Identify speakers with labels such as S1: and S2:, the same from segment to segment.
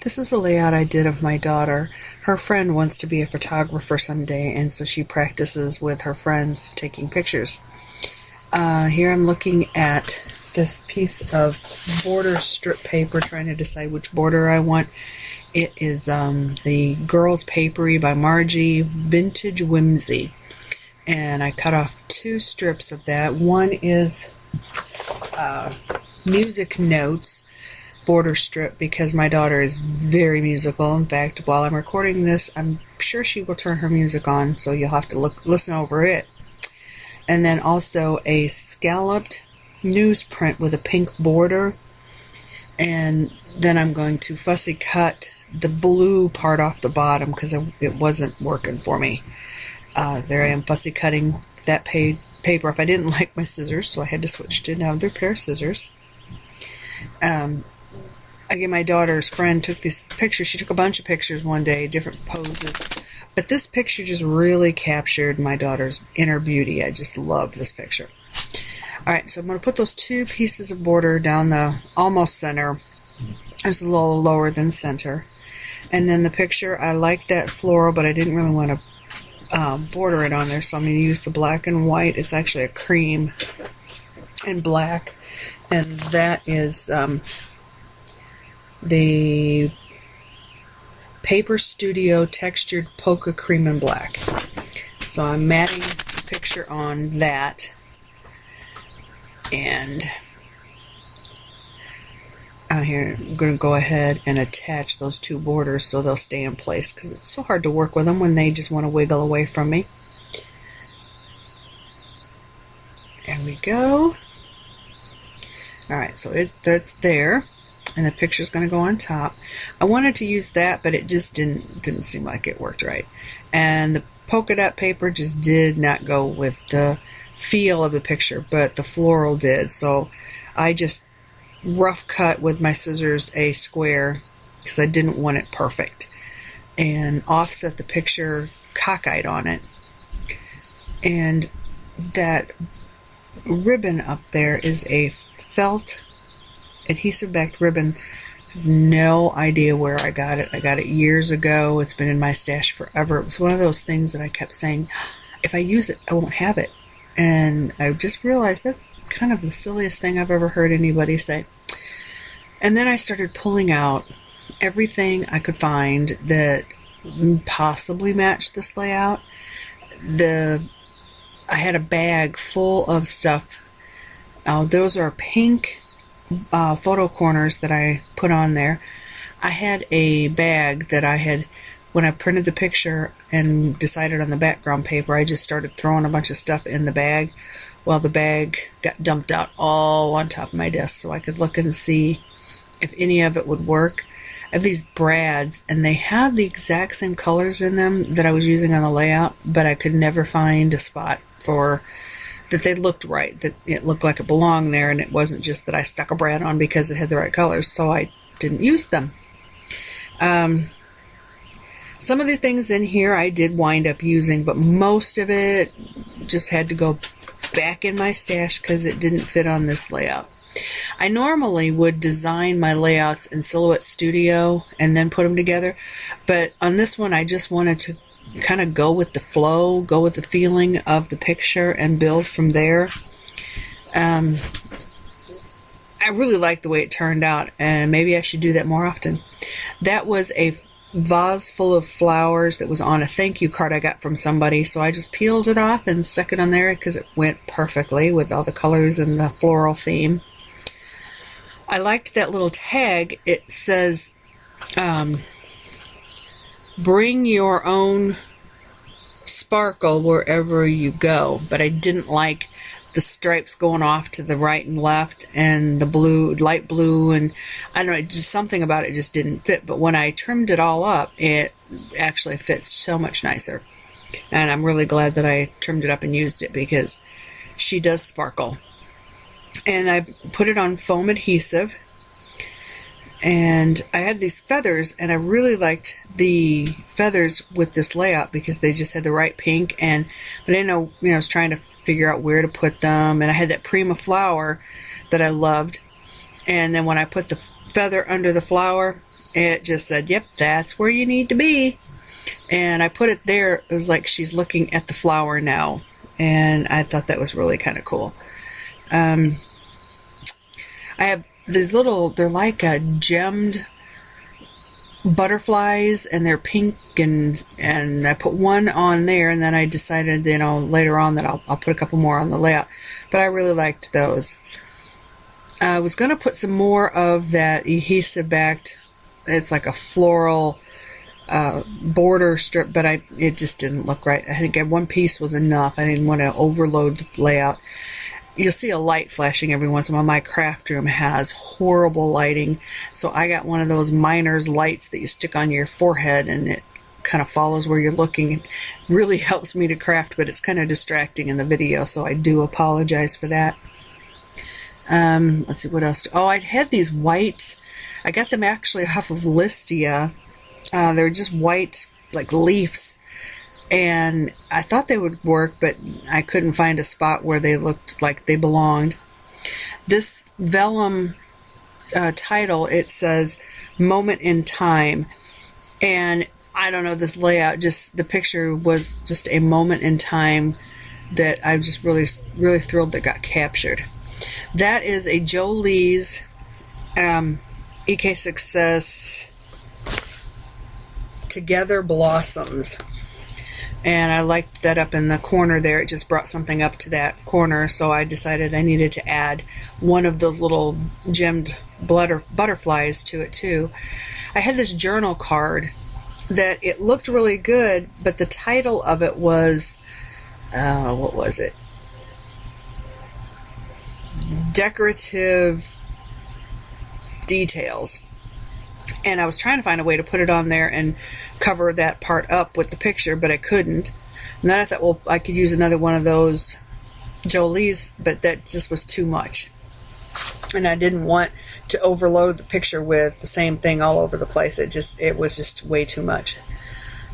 S1: This is a layout I did of my daughter. Her friend wants to be a photographer someday, and so she practices with her friends taking pictures. Here I'm looking at this piece of border strip paper, trying to decide which border I want. It is the Girls Papery by Margie, Vintage Whimsy. And I cut off 2 strips of that. One is music notes border strip because my daughter is very musical. In fact, while I'm recording this, I'm sure she will turn her music on, so you'll have to listen over it. And then also a scalloped newsprint with a pink border. And then I'm going to fussy cut the blue part off the bottom because it wasn't working for me. There I am fussy cutting that paper off. I didn't like my scissors, so I had to switch to another pair of scissors. Again, my daughter's friend took these pictures. She took a bunch of pictures one day, different poses. But this picture just really captured my daughter's inner beauty. I just love this picture. Alright, so I'm going to put those 2 pieces of border down the almost center. It's a little lower than center. And then the picture, I like that floral, but I didn't really want to border it on there, so I'm going to use the black and white. It's actually a cream and black. And that is the Paper Studio Textured Polka Cream and Black. So I'm matting the picture on that. And here I'm going to go ahead and attach those 2 borders so they'll stay in place because it's so hard to work with them when they just want to wiggle away from me. There we go. Alright, so that's there. And the picture's going to go on top. I wanted to use that, but it just didn't seem like it worked right. And the polka dot paper just did not go with the feel of the picture, but the floral did. So I just rough cut with my scissors a square because I didn't want it perfect, and offset the picture cockeyed on it. And that ribbon up there is a felt adhesive backed ribbon. No idea where I got it. I got it years ago. It's been in my stash forever. It was one of those things that I kept saying, if I use it, I won't have it. And I just realized that's kind of the silliest thing I've ever heard anybody say. And then I started pulling out everything I could find that possibly matched this layout. I had a bag full of stuff. Those are pink photo corners that I put on there. I had a bag that I had, when I printed the picture and decided on the background paper, I just started throwing a bunch of stuff in the bag. Well, the bag got dumped out all on top of my desk so I could look and see if any of it would work. I have these brads, and they have the exact same colors in them that I was using on the layout, but I could never find a spot for that they looked right, that it looked like it belonged there, and it wasn't just that I stuck a brad on because it had the right colors, so I didn't use them. Some of the things in here I did wind up using, but most of it just had to go back in my stash because it didn't fit on this layout. I normally would design my layouts in Silhouette Studio and then put them together, but on this one I just wanted to kind of go with the flow, go with the feeling of the picture and build from there. I really like the way it turned out, and maybe I should do that more often. That was a vase full of flowers that was on a thank you card I got from somebody, so I just peeled it off and stuck it on there because it went perfectly with all the colors and the floral theme. I liked that little tag. It says bring your own sparkle wherever you go, but I didn't like the stripes going off to the right and left and the blue, light blue, and I don't know, just something about it just didn't fit. But when I trimmed it all up, it actually fits so much nicer, and I'm really glad that I trimmed it up and used it because she does sparkle. And I put it on foam adhesive, and I had these feathers, and I really liked the feathers with this layout because they just had the right pink, but I didn't know, I was trying to figure out where to put them, and I had that Prima flower that I loved, and then when I put the feather under the flower, it just said, yep, that's where you need to be. And I put it there. It was like she's looking at the flower now. And I thought that was really kind of cool. I have these little, they're like gemmed butterflies, and they're pink, and I put one on there, and then I decided, you know, later on that I'll put a couple more on the layout. But I really liked those. I was going to put some more of that adhesive backed, it's like a floral border strip, but it just didn't look right. I think one piece was enough. I didn't want to overload the layout. You'll see a light flashing every once in a while. My craft room has horrible lighting, so I got one of those miner's lights that you stick on your forehead, and it kind of follows where you're looking. It really helps me to craft, but it's kind of distracting in the video, so I do apologize for that. Let's see what else. Oh, I had these white, I got them actually off of Listia. They're just white, like leaves. And I thought they would work, but I couldn't find a spot where they looked like they belonged. This vellum title, it says Moment in Time. And I don't know, this layout, just the picture was just a moment in time that I'm just really, really thrilled that got captured. That is a Jolie's EK Success Together Blossoms. And I liked that up in the corner there. It just brought something up to that corner, so I decided I needed to add one of those little gemmed butterflies to it too. I had this journal card that it looked really good, but the title of it was, what was it? Decorative Details. And I was trying to find a way to put it on there and cover that part up with the picture, but I couldn't. And then I thought, well, I could use another one of those Jolie's, but that just was too much. And I didn't want to overload the picture with the same thing all over the place. It was just way too much.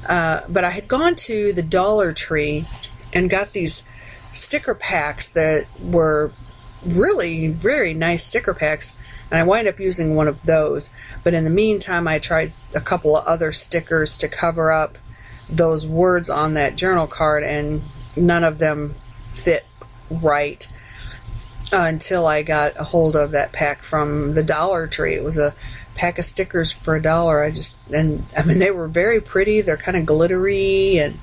S1: But I had gone to the Dollar Tree and got these sticker packs that were really very nice sticker packs. And I wind up using one of those. But in the meantime, I tried a couple of other stickers to cover up those words on that journal card, and none of them fit right until I got a hold of that pack from the Dollar Tree. It was a pack of stickers for $1. They were very pretty. They're kind of glittery, and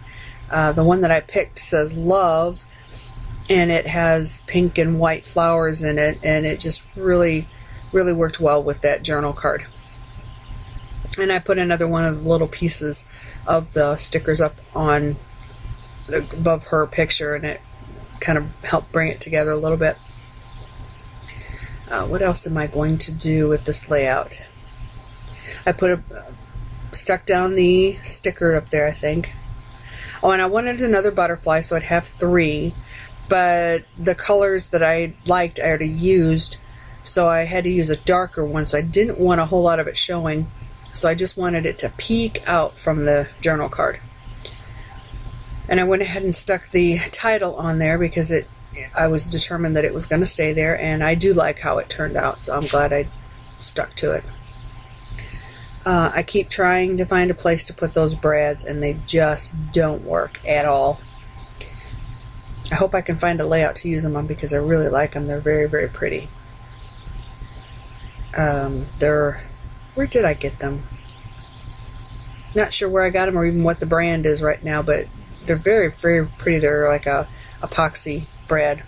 S1: the one that I picked says love, and it has pink and white flowers in it, and it just really worked well with that journal card. And I put another one of the little pieces of the stickers up on above her picture, and it kind of helped bring it together a little bit. What else am I going to do with this layout? I stuck down the sticker up there, I think. Oh, and I wanted another butterfly, so I'd have 3, but the colors that I liked I already used, so I had to use a darker one, so I didn't want a whole lot of it showing, so I just wanted it to peek out from the journal card. And I went ahead and stuck the title on there because I was determined that it was going to stay there, and I do like how it turned out, so I'm glad I stuck to it. I keep trying to find a place to put those brads, and they just don't work at all. I hope I can find a layout to use them on because I really like them. They're very, very pretty. Where did I get them? Not sure where I got them or even what the brand is right now, but they're very, very pretty. They're like a epoxy brad.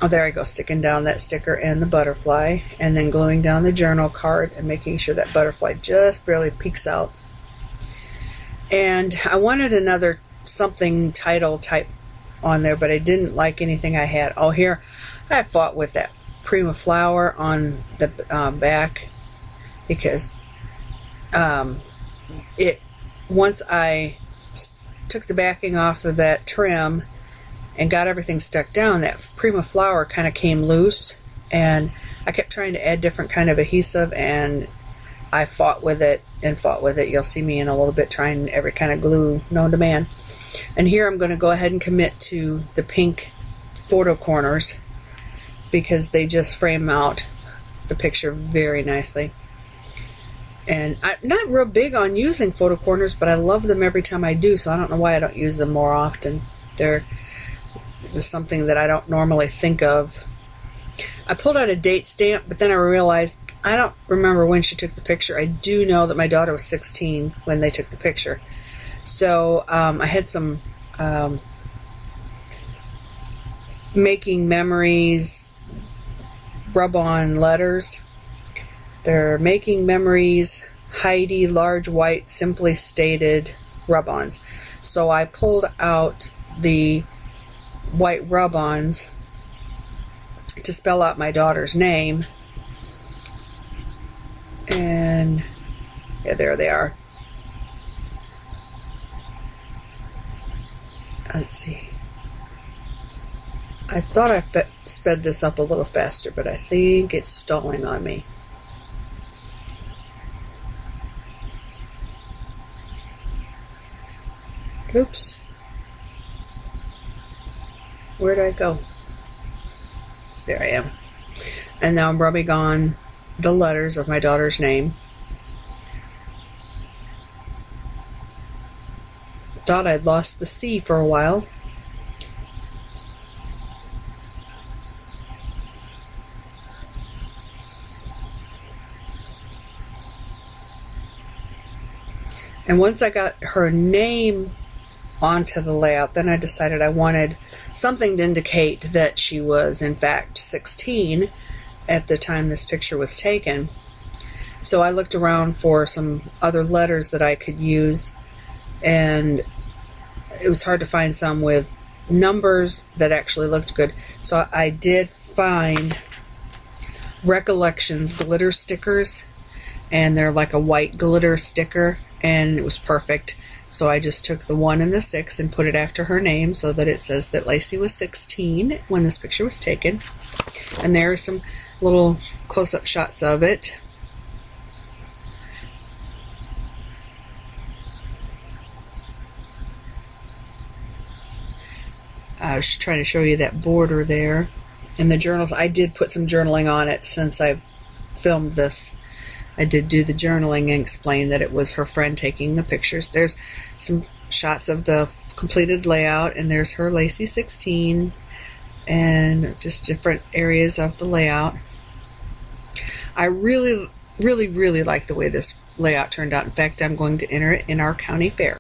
S1: Oh, there I go, sticking down that sticker and the butterfly, and then gluing down the journal card and making sure that butterfly just barely peeks out. And I wanted another something title type on there, but I didn't like anything I had. Oh, here, I fought with that Prima flower on the back because once I took the backing off of that trim and got everything stuck down, that Prima flower kind of came loose, and I kept trying to add different kind of adhesive, and I fought with it and fought with it. You'll see me in a little bit trying every kind of glue known to man. And here I'm going to go ahead and commit to the pink photo corners because they just frame out the picture very nicely. And I'm not real big on using photo corners, but I love them every time I do, so I don't know why I don't use them more often. They're just something that I don't normally think of. I pulled out a date stamp, but then I realized I don't remember when she took the picture. I do know that my daughter was 16 when they took the picture. So I had some making memories rub-on letters. They're making memories Heidi large white simply stated rub-ons. So I pulled out the white rub-ons to spell out my daughter's name, and yeah, there they are. Let's see. I thought I sped this up a little faster, but I think it's stalling on me. Oops. Where'd I go? There I am. And now I'm rubbing on the letters of my daughter's name. Thought I'd lost the C for a while. And once I got her name onto the layout, then I decided I wanted something to indicate that she was in fact 16 at the time this picture was taken. So I looked around for some other letters that I could use, and it was hard to find some with numbers that actually looked good. So I did find Recollections glitter stickers, and they're like a white glitter sticker, and it was perfect. So I just took the 1 and the 6 and put it after her name so that it says that Lacey was 16 when this picture was taken. And there are some little close-up shots of it. I was trying to show you that border there. And the journals, I did put some journaling on it since I've filmed this. I did do the journaling and explain that it was her friend taking the pictures. There's some shots of the completed layout, and there's her Lacey 16, and just different areas of the layout. I really like the way this layout turned out. In fact, I'm going to enter it in our county fair.